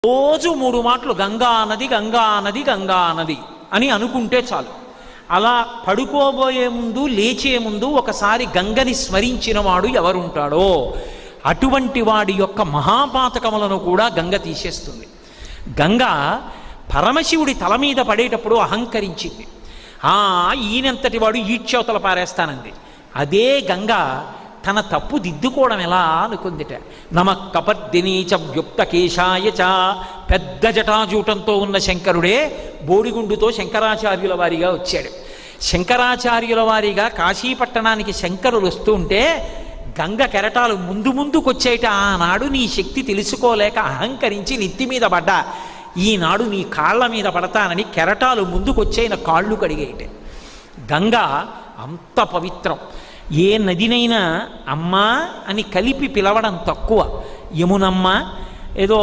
రోజు 3 మాటలు గంగా నది గంగా నది గంగా నది అని అనుకుంటే చాలు. అలా పడుకోబోయే ముందు లేచే ముందు ఒకసారి గంగని స్మరించిన వాడు ఎవరుంటాడో అటువంటి వాడి యొక్క మహాపాతకములను కూడా గంగ తీసేస్తుంది. గంగ పరమశివుడి తల మీద పడేటప్పుడు అహంకరించింది. ఈయనంతటి వాడు ఈడ్చవతల పారేస్తానంది. అదే గంగ తన తప్పు దిద్దుకోవడం ఎలా అనుకుందిట. నమ కపర్దినీచ వ్యుక్త కేశాయ చ, పెద్ద జటాజూటంతో ఉన్న శంకరుడే బోడిగుండుతో శంకరాచార్యుల వారిగా వచ్చాడు. శంకరాచార్యుల వారిగా కాశీపట్టణానికి శంకరులు వస్తూ ఉంటే గంగ కెరటాలు ముందు ముందుకొచ్చేట. ఆనాడు నీ శక్తి తెలుసుకోలేక అహంకరించి నెత్తి మీద పడ్డా, ఈనాడు నీ కాళ్ళ మీద పడతానని కెరటాలు ముందుకొచ్చేన కాళ్ళు కడిగేయట. గంగ అంత పవిత్రం. ఏ నదినైనా అమ్మా అని కలిపి పిలవడం తక్కువ. యమునమ్మ ఏదో